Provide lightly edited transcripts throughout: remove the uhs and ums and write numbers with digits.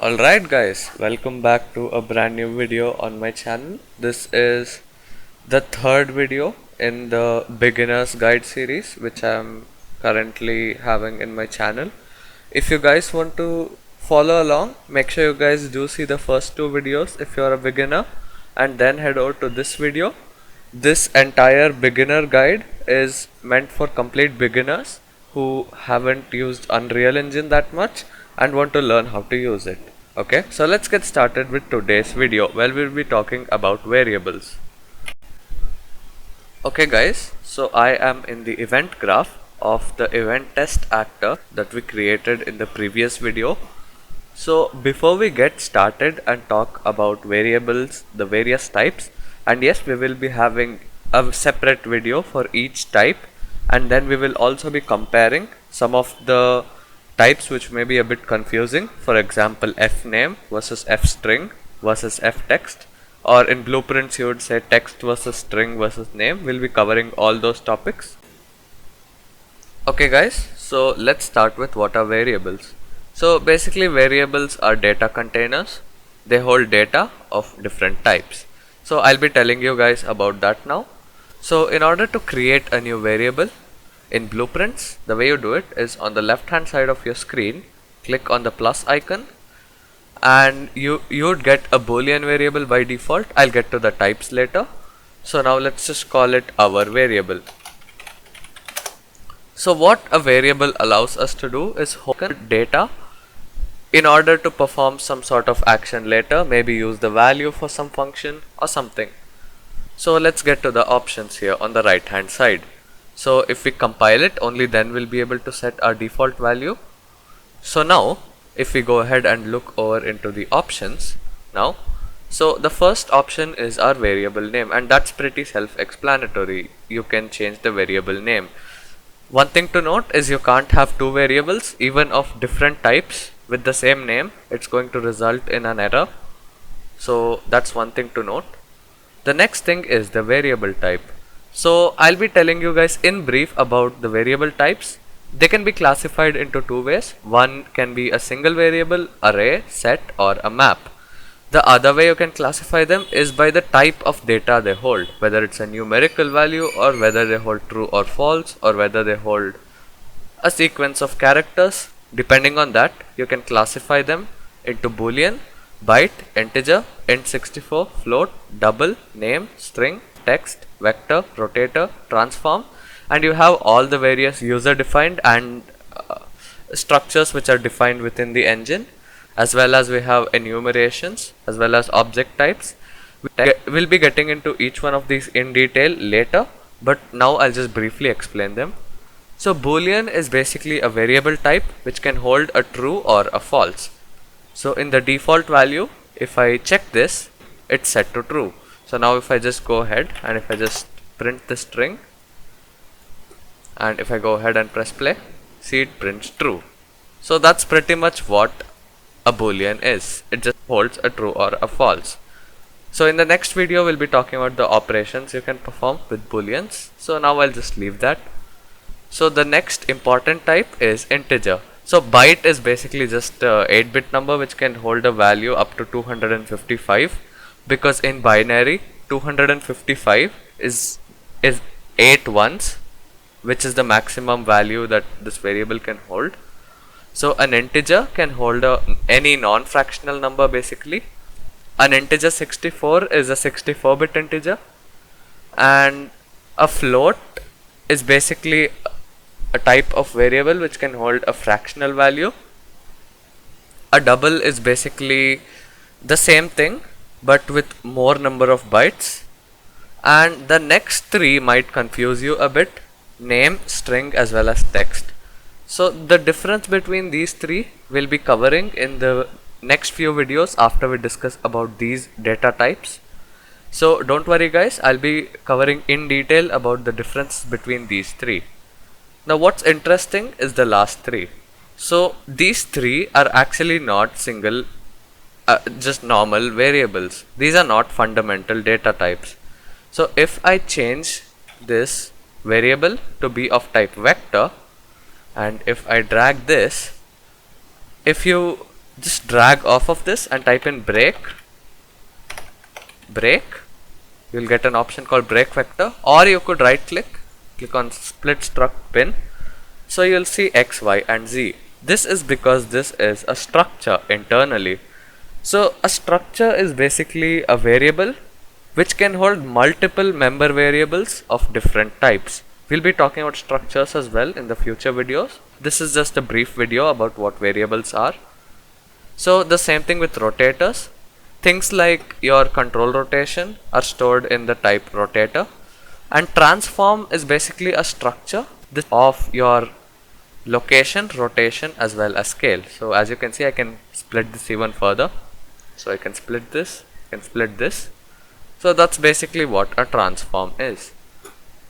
Alright guys, welcome back to a brand new video on my channel. This is the third video in the beginner's guide series which I am currently having in my channel. If you guys want to follow along, make sure you guys do see the first two videos if you are a beginner and then head over to this video. This entire beginner guide is meant for complete beginners who haven't used Unreal Engine that much and want to learn how to use it. Okay, so let's get started with today's video where we'll be talking about variables. Okay guys, so I am in the event graph of the event test actor that we created in the previous video. So before we get started and talk about variables, the various types, and yes, we will be having a separate video for each type, and then we will also be comparing some of the types which may be a bit confusing. For example, fname versus fstring versus ftext, or in blueprints you would say text versus string versus name. We'll be covering all those topics. Okay guys, so let's start with what are variables. So basically variables are data containers. They hold data of different types. So I'll be telling you guys about that now. So in order to create a new variable in blueprints, the way you do it is on the left hand side of your screen, click on the plus icon and you would get a boolean variable by default. I'll get to the types later. So now let's just call it our variable. So what a variable allows us to do is hold data in order to perform some sort of action later, maybe use the value for some function or something. So let's get to the options here on the right hand side. So if we compile it, only then we'll be able to set our default value. So now if we go ahead and look over into the options now, so the first option is our variable name, and that's pretty self-explanatory. You can change the variable name. One thing to note is you can't have two variables even of different types with the same name. It's going to result in an error. So that's one thing to note. The next thing is the variable type. So I'll be telling you guys in brief about the variable types. They can be classified into two ways. One can be a single variable, array, set, or a map. The other way you can classify them is by the type of data they hold, whether it's a numerical value or whether they hold true or false, or whether they hold a sequence of characters. Depending on that, you can classify them into boolean, byte, integer, int64, float, double, name, string, text, vector, rotator, transform, and you have all the various user defined and structures which are defined within the engine, as well as we have enumerations as well as object types. We'll be getting into each one of these in detail later, but now I'll just briefly explain them. So boolean is basically a variable type which can hold a true or a false. So in the default value, if I check this, it's set to true. So now if I just go ahead and if I just print the string, and if I go ahead and press play, see, it prints true. So that's pretty much what a boolean is. It just holds a true or a false. So in the next video we'll be talking about the operations you can perform with booleans. So now I'll just leave that. So the next important type is integer. So byte is basically just a 8-bit number which can hold a value up to 255, because in binary 255 is 8 ones, which is the maximum value that this variable can hold. So an integer can hold any non-fractional number basically. An integer 64 is a 64-bit integer, and a float is basically a type of variable which can hold a fractional value. A double is basically the same thing but with more number of bytes. And the next three might confuse you a bit: name, string, as well as text. So the difference between these three we'll be covering in the next few videos after we discuss about these data types. So don't worry guys, I'll be covering in detail about the difference between these three. Now what's interesting is the last three. So these three are actually not single, just normal variables. These are not fundamental data types. So if I change this variable to be of type vector, and if I drag this, if you just drag off of this and type in break. You'll get an option called break vector, or you could right click on split struct bin. So you'll see X, Y and Z. This is because this is a structure internally. So a structure is basically a variable which can hold multiple member variables of different types. We'll be talking about structures as well in the future videos. This is just a brief video about what variables are. So the same thing with rotators. Things like your control rotation are stored in the type rotator, and transform is basically a structure of your location, rotation as well as scale. So as you can see, I can split this even further. So I can split this, I can split this. So that's basically what a transform is.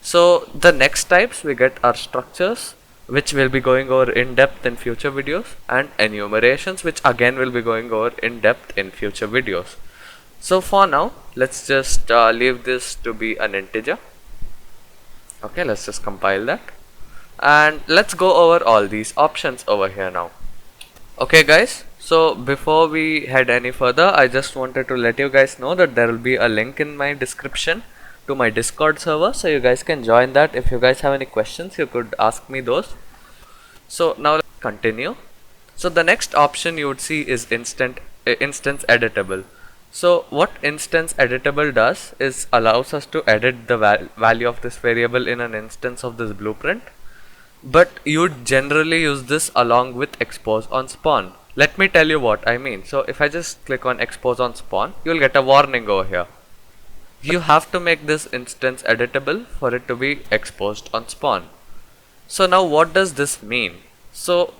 So the next types we get are structures, which we'll be going over in depth in future videos, and enumerations, which again will be going over in depth in future videos. So for now, let's just leave this to be an integer. Okay, let's just compile that, and let's go over all these options over here now. Okay guys, so before we head any further, I just wanted to let you guys know that there will be a link in my description to my Discord server, so you guys can join that. If you guys have any questions, you could ask me those. So now let's continue. So the next option you would see is instance editable. So what instance editable does is allows us to edit the value of this variable in an instance of this blueprint, but you would generally use this along with expose on spawn. Let me tell you what I mean. So if I just click on expose on spawn, you'll get a warning over here. You have to make this instance editable for it to be exposed on spawn. So now what does this mean? So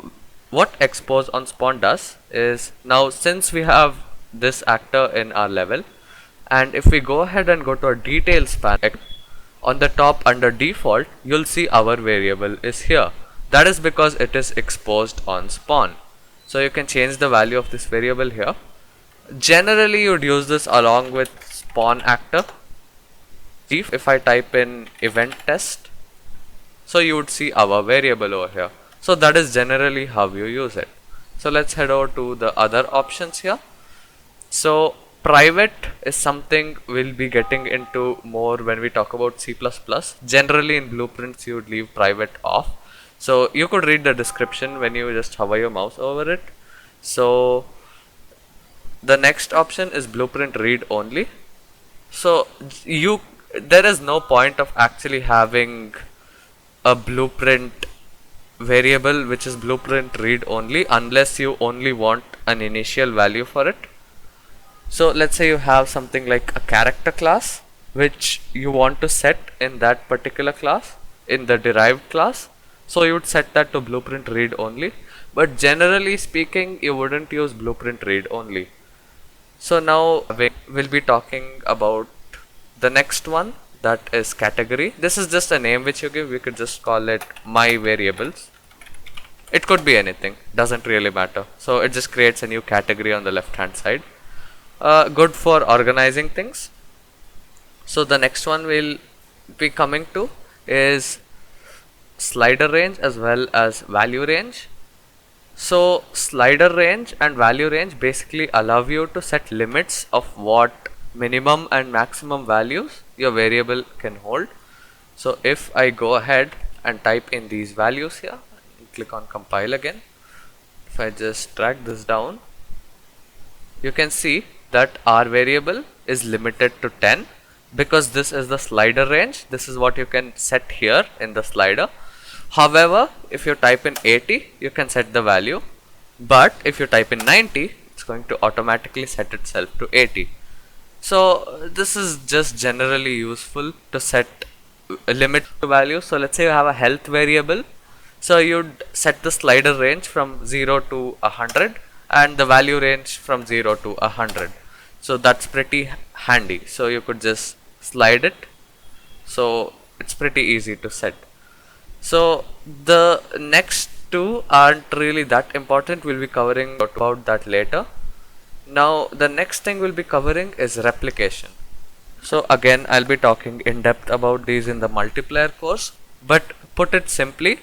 what expose on spawn does is, now since we have this actor in our level, and if we go ahead and go to our details panel, on the top under default, you'll see our variable is here. That is because it is exposed on spawn. So you can change the value of this variable here. Generally you'd use this along with spawn actor. If I type in event test, so you would see our variable over here. So that is generally how you use it. So let's head over to the other options here. So private is something we'll be getting into more when we talk about C++. Generally in blueprints you would leave private off. So you could read the description when you just hover your mouse over it. So the next option is blueprint read only. So there is no point of actually having a blueprint variable which is blueprint read only unless you only want an initial value for it. So let's say you have something like a character class which you want to set in that particular class, in the derived class. So you would set that to blueprint read only, but generally speaking you wouldn't use blueprint read only. So now we'll be talking about the next one, that is category. This is just a name which you give. We could just call it my variables. It could be anything, doesn't really matter. So it just creates a new category on the left hand side. Good for organizing things. So the next one we'll be coming to is slider range as well as value range. So slider range and value range basically allow you to set limits of what minimum and maximum values your variable can hold. So if I go ahead and type in these values here, click on compile again, if I just drag this down, you can see that our variable is limited to 10 because this is the slider range. This is what you can set here in the slider. However, if you type in 80, you can set the value, but if you type in 90, it's going to automatically set itself to 80. So this is just generally useful to set a limit to value. So let's say you have a health variable, so you'd set the slider range from 0 to 100 and the value range from 0 to 100. So that's pretty handy. So you could just slide it. So it's pretty easy to set. So the next two aren't really that important. We'll be covering about that later. Now the next thing we'll be covering is replication. So again, I'll be talking in depth about these in the multiplier course, but put it simply,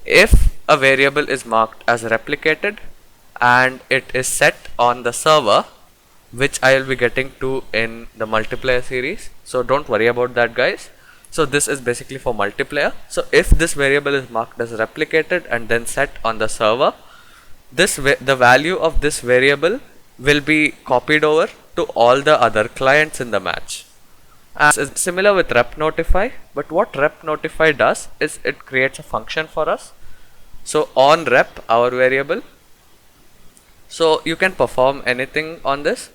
if a variable is marked as replicated and it is set on the server, which I will be getting to in the multiplayer series. So don't worry about that, guys. So this is basically for multiplayer. So if this variable is marked as replicated and then set on the server, the value of this variable will be copied over to all the other clients in the match. And it's similar with rep notify, but what rep notify does is it creates a function for us. So on rep, our variable, so you can perform anything on this.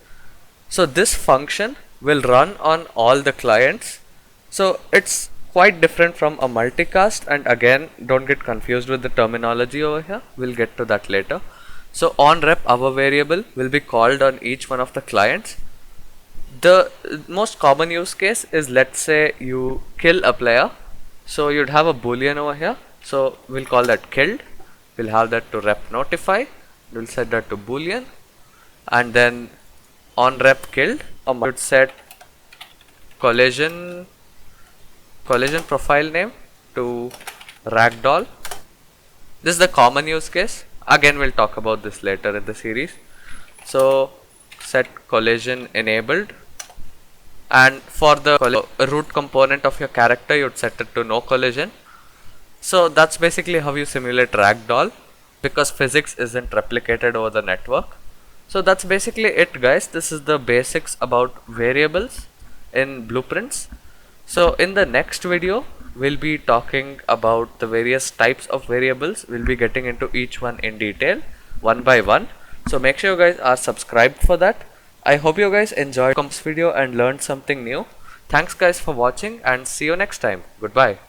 So this function will run on all the clients. So it's quite different from a multicast, and again, don't get confused with the terminology over here. We'll get to that later. So on rep, our variable will be called on each one of the clients. The most common use case is, let's say you kill a player. So you'd have a boolean over here. So we'll call that killed. We'll have that to rep notify. We'll set that to boolean, and then on rep killed, would set collision profile name to ragdoll. This is the common use case. Again, we'll talk about this later in the series. So set collision enabled, and for the root component of your character, you'd set it to no collision. So that's basically how you simulate ragdoll, because physics isn't replicated over the network. So that's basically it, guys. This is the basics about variables in Blueprints. So in the next video, we'll be talking about the various types of variables. We'll be getting into each one in detail, one by one. So make sure you guys are subscribed for that. I hope you guys enjoyed this video and learned something new. Thanks guys for watching, and see you next time. Goodbye.